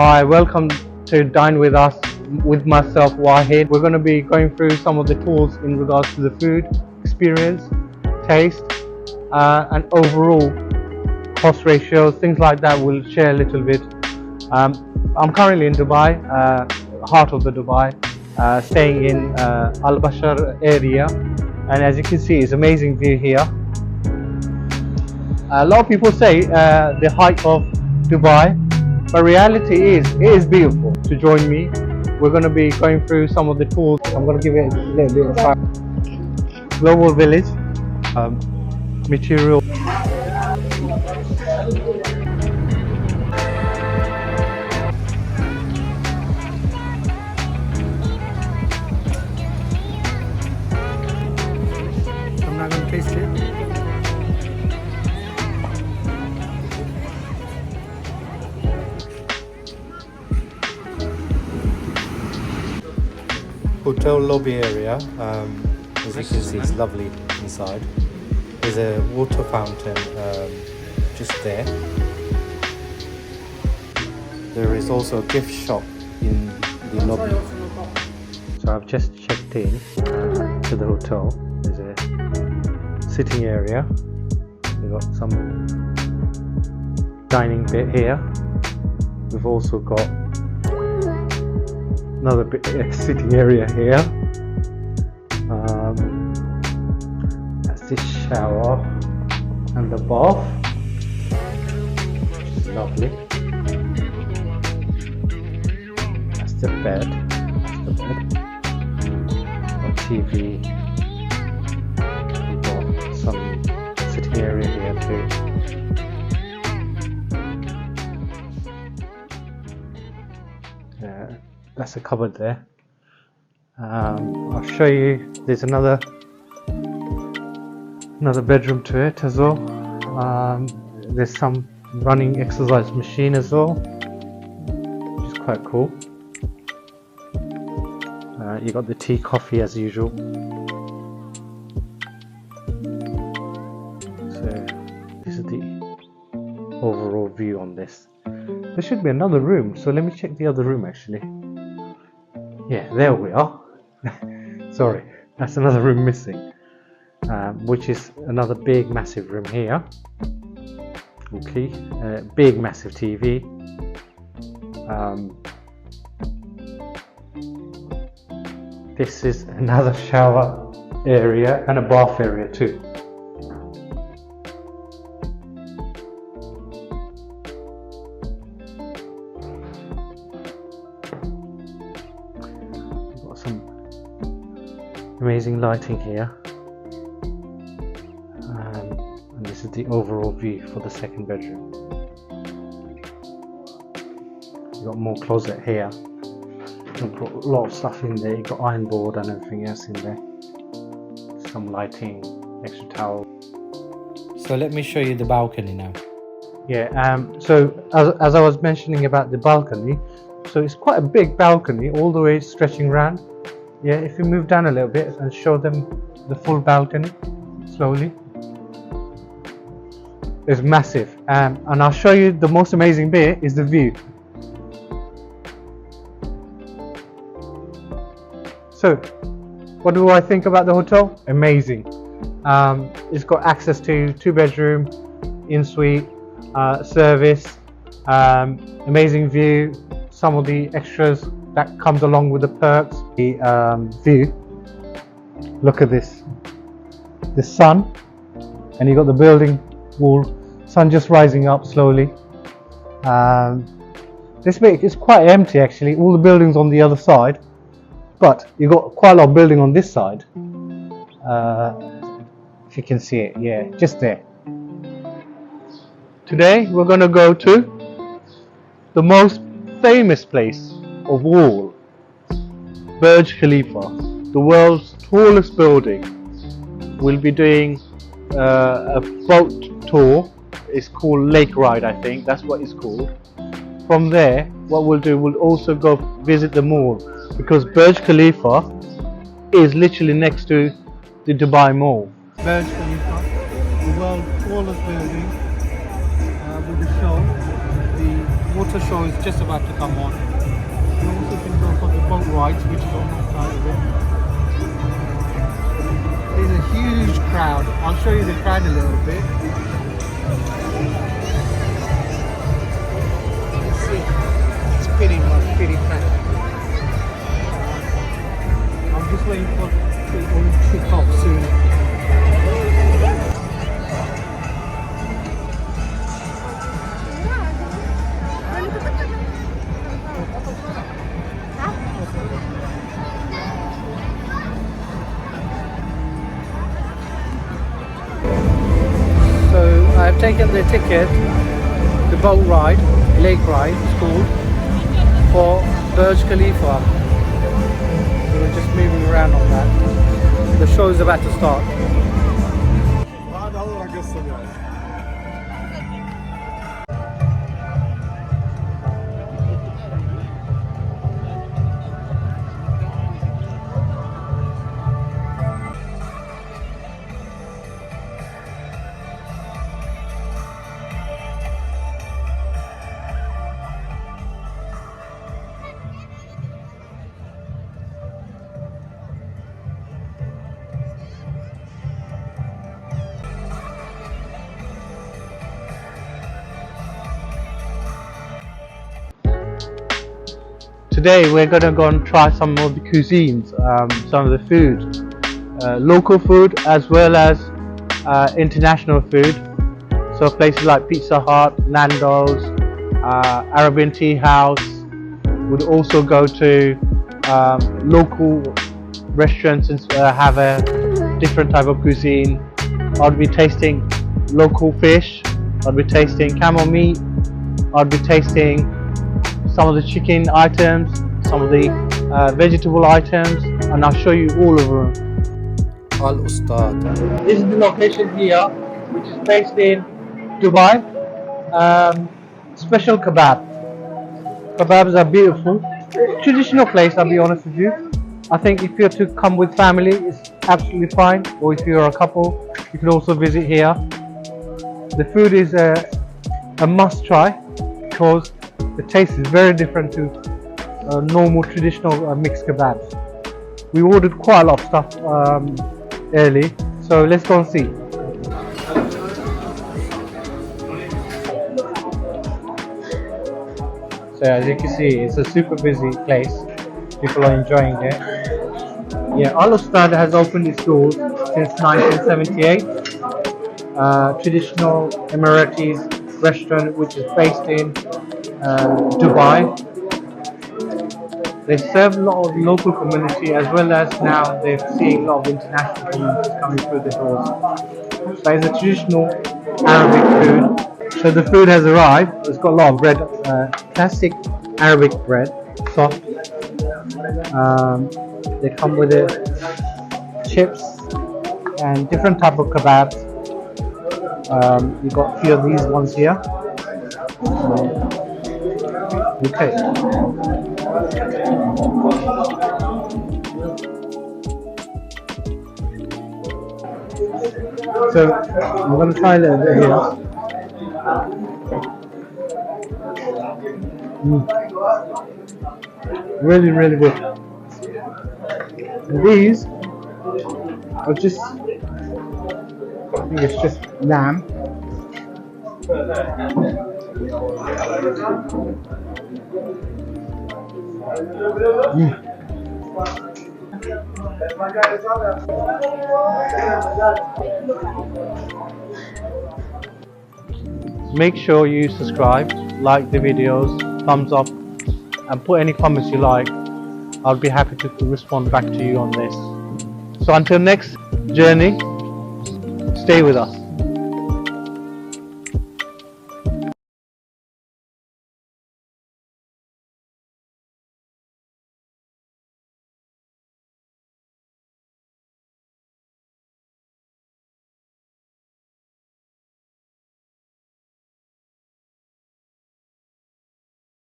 Hi, welcome to Dine With Us with myself, Wahid. We're going to be going through some of the tools in regards to the food experience, taste, and overall cost ratios, things like that. We'll share a little bit. I'm currently in Dubai, heart of the Dubai, staying in Al Bashar area, and as you can see, it's amazing view here. A lot of people say the height of Dubai, but reality is it is beautiful. To join me, we're going to be going through some of the tools. I'm going to give it a little bit of time. Global village, material. I'm not going to taste it. Hotel lobby area, as you can see, it's lovely inside. There's a water fountain just there. There is also a gift shop in the lobby. So I've just checked in to the hotel. There's a sitting area. We've got some dining bit here. We've also got another bit sitting area here. That's the shower and the bath, which is lovely. That's the bed. Got TV. We've got some sitting area here too. That's a cupboard there. I'll show you. There's another bedroom to it as well. There's some running exercise machine as well, which is quite cool. You got the tea, coffee as usual. So this is the overall view on this. There should be another room, so let me check the other room actually. Yeah, there we are. Sorry, that's another room missing, which is another big massive room here. Okay, big massive TV. This is another shower area and a bath area too. Amazing lighting here, and this is the overall view for the second bedroom. You've got more closet here. You've got a lot of stuff in there. You've got iron board and everything else in there. Some lighting, extra towel. So let me show you the balcony now. Yeah. So as I was mentioning about the balcony, so it's quite a big balcony, all the way stretching around. Yeah, if you move down a little bit and show them the full balcony slowly. It's massive, and I'll show you the most amazing bit is the view. So what do I think about the hotel? Amazing. It's got access to 2-bedroom in-suite, service, amazing view, some of the extras that comes along with the perks. The view, look at this, the sun, and you got the building wall, sun just rising up slowly. This bit is quite empty actually, all the buildings on the other side, but you got quite a lot of building on this side. If you can see it, yeah, just there. Today we're going to go to the most famous place of all, Burj Khalifa, the world's tallest building. We'll be doing a boat tour. It's called Lake Ride, I think that's what it's called. From there, what we'll do, we'll also go visit the mall, because Burj Khalifa is literally next to the Dubai Mall. Burj Khalifa, the world's tallest building, will be shown the water show is just about to come on. You also can go for the boat rides, which is on that side of it. There's a huge crowd. I'll show you the crowd a little bit. See, it's pretty packed. I'm just waiting for it all to kick off soon. So I've taken the ticket, the boat ride, lake ride, it's called, for Burj Khalifa. So we're just moving around on that. The show is about to start. Today we're going to go and try some of the cuisines, some of the food, local food as well as international food. So places like Pizza Hut, Nando's, Arabian Tea House. Would also go to local restaurants and have a different type of cuisine. I'd be tasting local fish, I'd be tasting camel meat, I'd be tasting some of the chicken items, some of the vegetable items, and I'll show you all of them. Ustad. This is the location here, which is based in Dubai. Special kebab. Kebabs are beautiful. Traditional place, I'll be honest with you. I think if you're to come with family, it's absolutely fine. Or if you're a couple, you can also visit here. The food is a must try because the taste is very different to normal traditional mixed kebabs. We ordered quite a lot of stuff early, so let's go and see. So as you can see, it's a super busy place. People are enjoying it. Yeah, Ustad has opened its doors since 1978. Traditional Emirati restaurant which is based in Dubai. They serve a lot of local community as well as now they're seeing a lot of international communities coming through the doors. So it's a traditional Arabic food. So the food has arrived. It's got a lot of bread, classic Arabic bread, soft. They come with it, chips and different type of kebabs. You've got a few of these ones here. Okay. So I'm going to try a little bit here. Really, really good. And these are just, I think it's just lamb. Make sure you subscribe, like the videos, thumbs up, and put any comments you like. I'll be happy to respond back to you on this. So until next journey, stay with us.